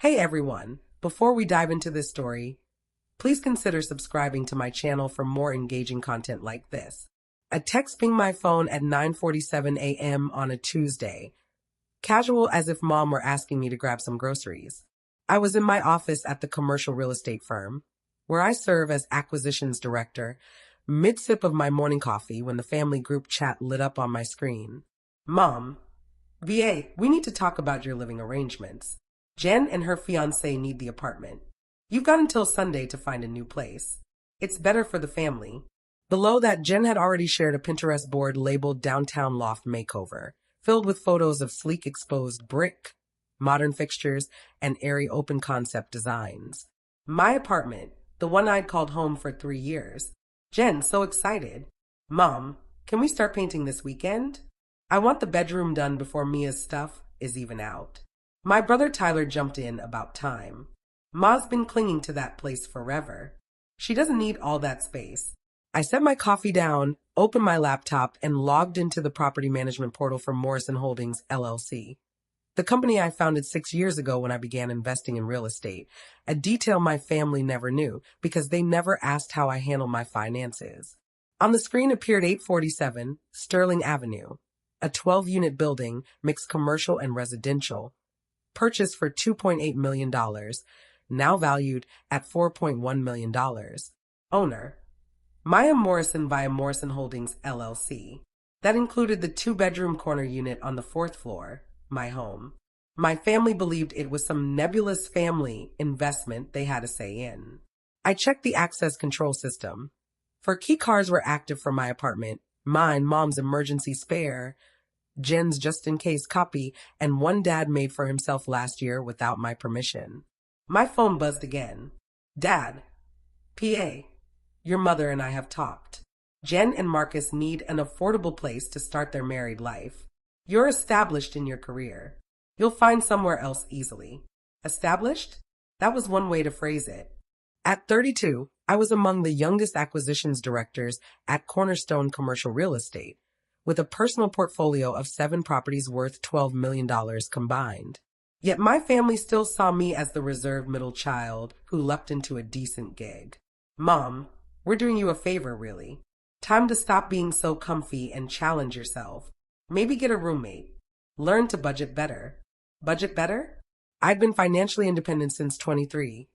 Hey everyone, before we dive into this story, please consider subscribing to my channel for more engaging content like this. A text pinged my phone at 9:47 a.m. on a Tuesday, casual as if mom were asking me to grab some groceries. I was in my office at the commercial real estate firm, where I serve as acquisitions director, mid-sip of my morning coffee when the family group chat lit up on my screen. Mom, VA, we need to talk about your living arrangements. Jen and her fiancé need the apartment. You've got until Sunday to find a new place. It's better for the family. Below that, Jen had already shared a Pinterest board labeled Downtown Loft Makeover, filled with photos of sleek exposed brick, modern fixtures, and airy open concept designs. My apartment, the one I'd called home for 3 years. Jen, so excited. Mom, can we start painting this weekend? I want the bedroom done before Mia's stuff is even out. My brother Tyler jumped in about time. Ma's been clinging to that place forever. She doesn't need all that space. I set my coffee down, opened my laptop, and logged into the property management portal for Morrison Holdings, LLC. The company I founded 6 years ago when I began investing in real estate, a detail my family never knew because they never asked how I handle my finances. On the screen appeared 847 Sterling Avenue, a 12-unit building, mixed commercial and residential, purchased for $2.8 million, now valued at $4.1 million. Owner, Maya Morrison via Morrison Holdings, LLC. That included the 2-bedroom corner unit on the 4th floor, my home. My family believed it was some nebulous family investment they had a say in. I checked the access control system. 4 key cards were active for my apartment, mine, Mom's emergency spare, Jen's just-in-case copy, and one Dad made for himself last year without my permission. My phone buzzed again. Dad, PA, your mother and I have talked. Jen and Marcus need an affordable place to start their married life. You're established in your career. You'll find somewhere else easily. Established? That was one way to phrase it. At 32, I was among the youngest acquisitions directors at Cornerstone Commercial Real Estate, with a personal portfolio of 7 properties worth $12 million combined. Yet my family still saw me as the reserved middle child who leapt into a decent gig. Mom, we're doing you a favor, really. Time to stop being so comfy and challenge yourself. Maybe get a roommate. Learn to budget better. Budget better? I'd been financially independent since 23,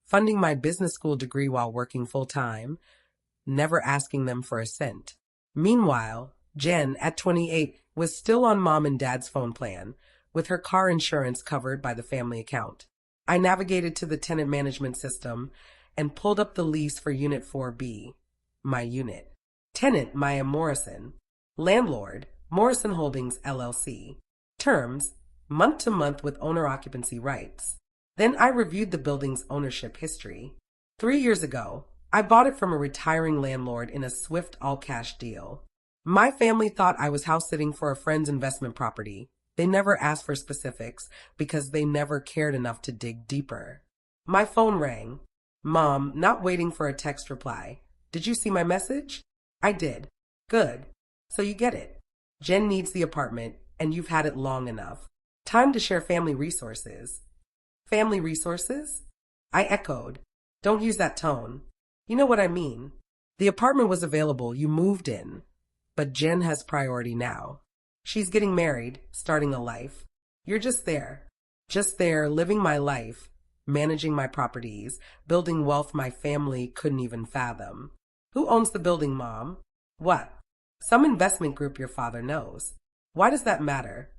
funding my business school degree while working full-time, never asking them for a cent. Meanwhile, Jen, at 28, was still on Mom and Dad's phone plan, with her car insurance covered by the family account. I navigated to the tenant management system and pulled up the lease for Unit 4B, my unit. Tenant, Maya Morrison. Landlord, Morrison Holdings, LLC. Terms, month to month with owner occupancy rights. Then I reviewed the building's ownership history. 3 years ago, I bought it from a retiring landlord in a swift all-cash deal. My family thought I was house-sitting for a friend's investment property. They never asked for specifics because they never cared enough to dig deeper. My phone rang. Mom, not waiting for a text reply. Did you see my message? I did. Good. So you get it. Jen needs the apartment, and you've had it long enough. Time to share family resources. Family resources? I echoed. Don't use that tone. You know what I mean. The apartment was available. You moved in. But Jen has priority now. She's getting married, starting a life. You're just there, living my life, managing my properties, building wealth my family couldn't even fathom. Who owns the building, Mom? What? Some investment group your father knows. Why does that matter?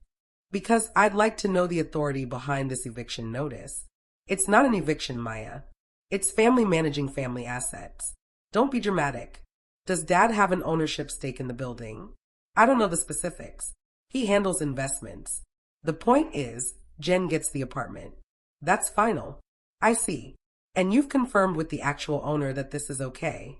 Because I'd like to know the authority behind this eviction notice. It's not an eviction, Maya. It's family managing family assets. Don't be dramatic. Does Dad have an ownership stake in the building? I don't know the specifics. He handles investments. The point is, Jen gets the apartment. That's final. I see. And you've confirmed with the actual owner that this is okay.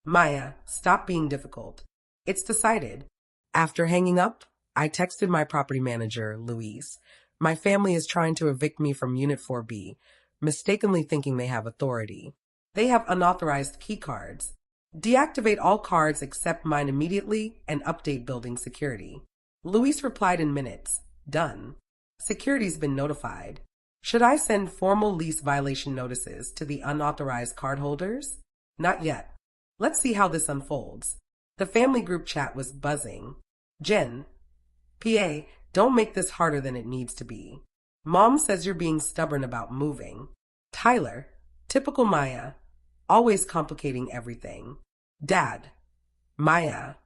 Maya, stop being difficult. It's decided. After hanging up, I texted my property manager, Luis. My family is trying to evict me from Unit 4B, mistakenly thinking they have authority. They have unauthorized key cards. Deactivate all cards except mine immediately and update building security. Luis replied in minutes. Done. Security's been notified. Should I send formal lease violation notices to the unauthorized cardholders? Not yet. Let's see how this unfolds. The family group chat was buzzing. Jen, PA, don't make this harder than it needs to be. Mom says you're being stubborn about moving. Tyler, typical Maya, always complicating everything. Dad, Maya,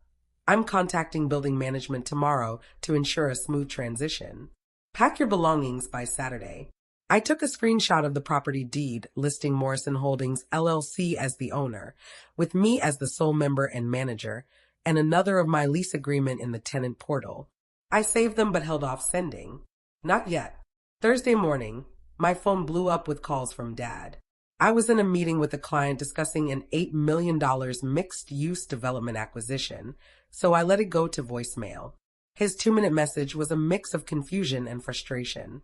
I'm contacting building management tomorrow to ensure a smooth transition. Pack your belongings by Saturday. I took a screenshot of the property deed listing Morrison Holdings LLC as the owner, with me as the sole member and manager, and another of my lease agreement in the tenant portal. I saved them but held off sending. Not yet. Thursday morning, my phone blew up with calls from Dad. I was in a meeting with a client discussing an $8 million mixed-use development acquisition, so I let it go to voicemail. His 2-minute message was a mix of confusion and frustration.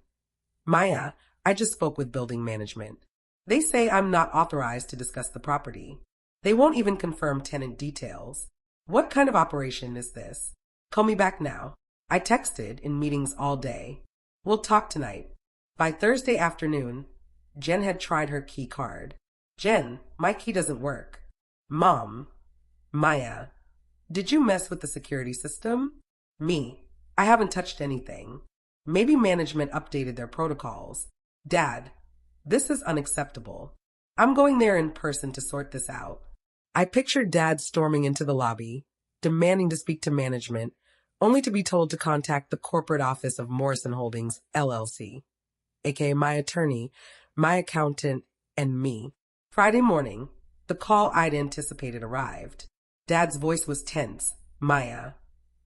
Maya, I just spoke with building management. They say I'm not authorized to discuss the property. They won't even confirm tenant details. What kind of operation is this? Call me back now. I texted in meetings all day. We'll talk tonight. By Thursday afternoon, Jen had tried her key card. Jen, my key doesn't work. Mom, Maya, did you mess with the security system? Me, I haven't touched anything. Maybe management updated their protocols. Dad, this is unacceptable. I'm going there in person to sort this out. I pictured Dad storming into the lobby, demanding to speak to management, only to be told to contact the corporate office of Morrison Holdings, LLC, aka my attorney, my accountant, and me. Friday morning, the call I'd anticipated arrived. Dad's voice was tense. Maya,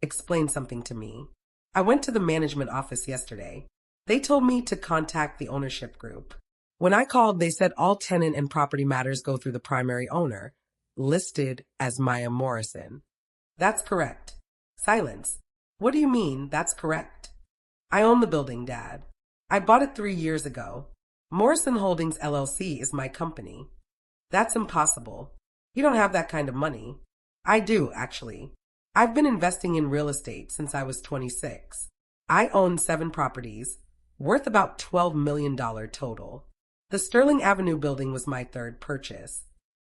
explain something to me. I went to the management office yesterday. They told me to contact the ownership group. When I called, they said all tenant and property matters go through the primary owner, listed as Maya Morrison. That's correct. Silence. What do you mean, that's correct? I own the building, Dad. I bought it 3 years ago. Morrison Holdings LLC is my company. That's impossible. You don't have that kind of money. I do, actually. I've been investing in real estate since I was 26. I own 7 properties, worth about $12 million total. The Sterling Avenue building was my third purchase.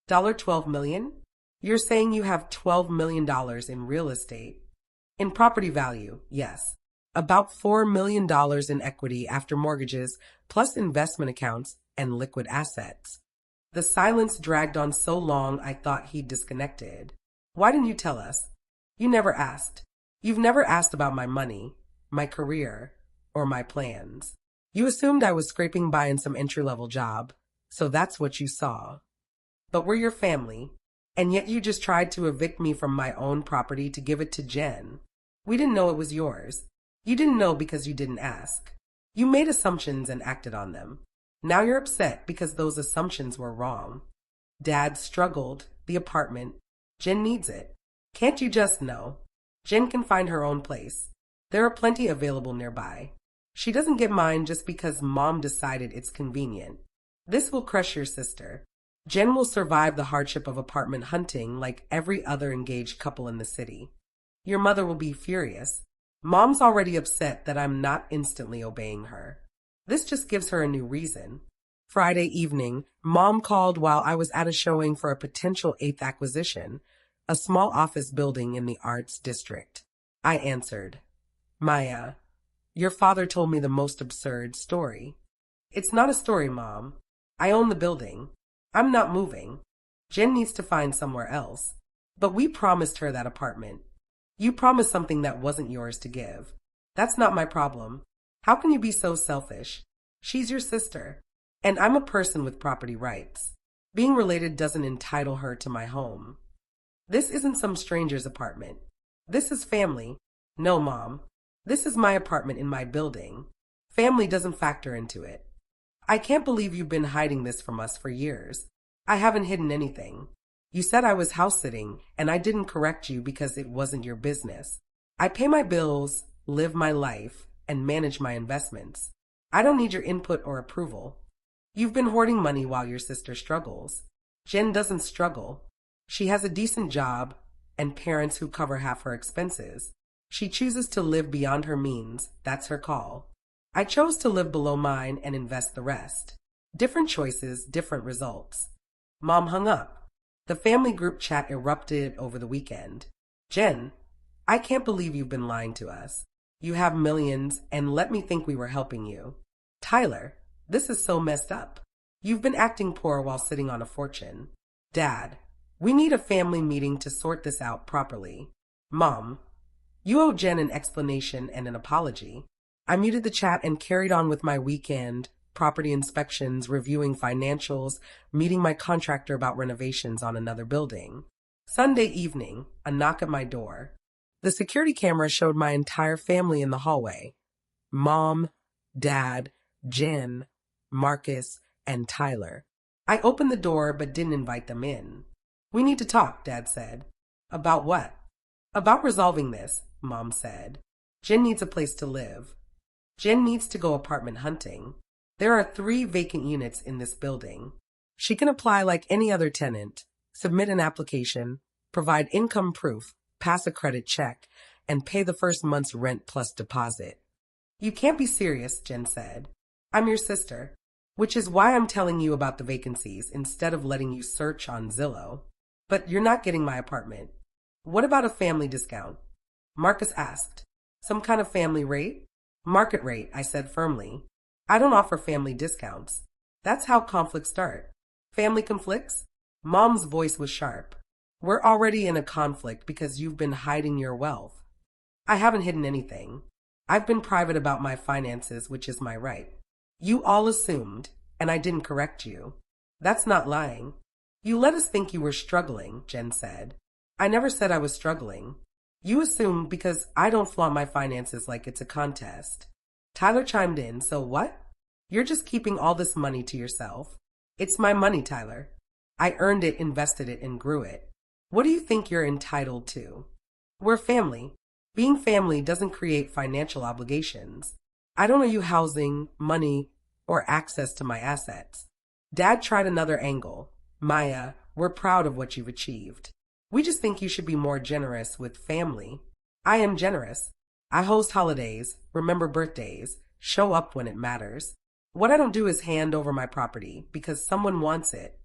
$12 million? You're saying you have $12 million in real estate? In property value, yes. About $4 million in equity after mortgages, plus investment accounts and liquid assets. The silence dragged on so long I thought he'd disconnected. Why didn't you tell us? You never asked. You've never asked about my money, my career, or my plans. You assumed I was scraping by in some entry-level job, so that's what you saw. But we're your family, and yet you just tried to evict me from my own property to give it to Jen. We didn't know it was yours. You didn't know because you didn't ask. You made assumptions and acted on them. Now you're upset because those assumptions were wrong. Dad struggled. The apartment. Jen needs it. Can't you just know? Jen can find her own place. There are plenty available nearby. She doesn't get mine just because Mom decided it's convenient. This will crush your sister. Jen will survive the hardship of apartment hunting like every other engaged couple in the city. Your mother will be furious. Mom's already upset that I'm not instantly obeying her. This just gives her a new reason. Friday evening, Mom called while I was at a showing for a potential 8th acquisition, a small office building in the Arts District. I answered, Maya, your father told me the most absurd story. It's not a story, Mom. I own the building. I'm not moving. Jen needs to find somewhere else. But we promised her that apartment. You promised something that wasn't yours to give. That's not my problem. How can you be so selfish? She's your sister, and I'm a person with property rights. Being related doesn't entitle her to my home. This isn't some stranger's apartment. This is family. No, Mom. This is my apartment in my building. Family doesn't factor into it. I can't believe you've been hiding this from us for years. I haven't hidden anything. You said I was house-sitting, and I didn't correct you because it wasn't your business. I pay my bills, live my life, and manage my investments. I don't need your input or approval. You've been hoarding money while your sister struggles. Jen doesn't struggle. She has a decent job and parents who cover half her expenses. She chooses to live beyond her means. That's her call. I chose to live below mine and invest the rest. Different choices, different results. Mom hung up. The family group chat erupted over the weekend. Jen, I can't believe you've been lying to us. You have millions, and let me think we were helping you. Tyler, this is so messed up. You've been acting poor while sitting on a fortune. Dad, we need a family meeting to sort this out properly. Mom, you owe Jen an explanation and an apology. I muted the chat and carried on with my weekend, property inspections, reviewing financials, meeting my contractor about renovations on another building. Sunday evening, a knock at my door. The security camera showed my entire family in the hallway. Mom, Dad, Jen, Marcus, and Tyler. I opened the door but didn't invite them in. We need to talk, Dad said. About what? About resolving this, Mom said. Jen needs a place to live. Jen needs to go apartment hunting. There are 3 vacant units in this building. She can apply like any other tenant, submit an application, provide income proof, pass a credit check, and pay the first month's rent plus deposit. You can't be serious, Jen said. I'm your sister, which is why I'm telling you about the vacancies instead of letting you search on Zillow. But you're not getting my apartment. What about a family discount? Marcus asked. Some kind of family rate? Market rate, I said firmly. I don't offer family discounts. That's how conflicts start. Family conflicts? Mom's voice was sharp. We're already in a conflict because you've been hiding your wealth. I haven't hidden anything. I've been private about my finances, which is my right. You all assumed, and I didn't correct you. That's not lying. You let us think you were struggling, Jen said. I never said I was struggling. You assumed because I don't flaunt my finances like it's a contest. Tyler chimed in, so what? You're just keeping all this money to yourself. It's my money, Tyler. I earned it, invested it, and grew it. What do you think you're entitled to? We're family. Being family doesn't create financial obligations. I don't owe you housing, money, or access to my assets. Dad tried another angle. Maya, we're proud of what you've achieved. We just think you should be more generous with family. I am generous. I host holidays, remember birthdays, show up when it matters. What I don't do is hand over my property because someone wants it.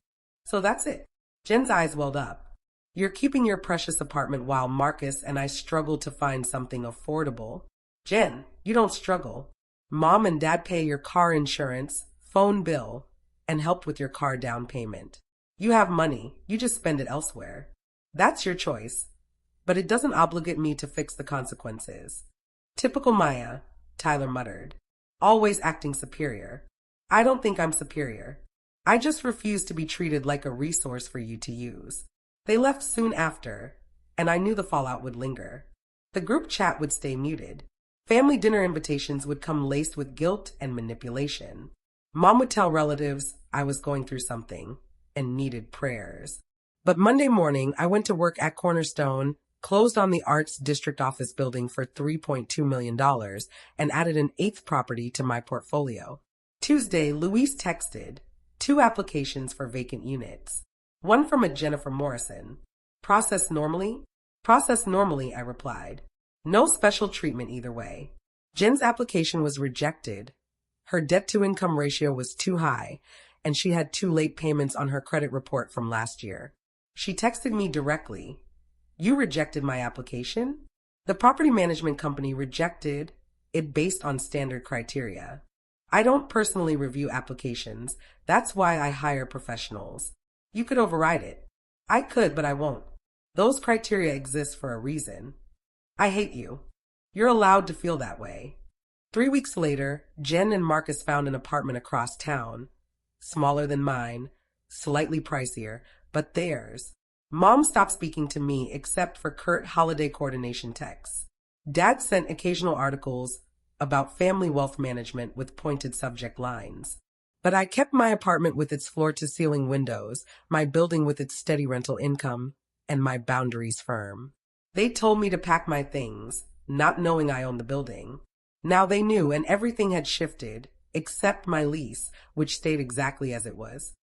So that's it. Jen's eyes welled up. You're keeping your precious apartment while Marcus and I struggle to find something affordable. Jen, you don't struggle. Mom and Dad pay your car insurance, phone bill, and help with your car down payment. You have money, you just spend it elsewhere. That's your choice, but it doesn't obligate me to fix the consequences. Typical Maya, Tyler muttered, always acting superior. I don't think I'm superior. I just refuse to be treated like a resource for you to use. They left soon after, and I knew the fallout would linger. The group chat would stay muted. Family dinner invitations would come laced with guilt and manipulation. Mom would tell relatives I was going through something and needed prayers. But Monday morning, I went to work at Cornerstone, closed on the Arts District Office building for $3.2 million, and added an 8th property to my portfolio. Tuesday, Louise texted, 2 applications for vacant units. One from a Jennifer Morrison. Process normally? Process normally, I replied. No special treatment either way. Jen's application was rejected. Her debt-to-income ratio was too high, and she had 2 late payments on her credit report from last year. She texted me directly. You rejected my application? The property management company rejected it based on standard criteria. I don't personally review applications. That's why I hire professionals. You could override it. I could, but I won't. Those criteria exist for a reason. I hate you. You're allowed to feel that way. 3 weeks later, Jen and Marcus found an apartment across town. Smaller than mine, slightly pricier, but theirs. Mom stopped speaking to me except for curt holiday coordination texts. Dad sent occasional articles about family wealth management with pointed subject lines. But I kept my apartment with its floor-to-ceiling windows, my building with its steady rental income, and my boundaries firm. They told me to pack my things, not knowing I owned the building. Now they knew, and everything had shifted, except my lease, which stayed exactly as it was.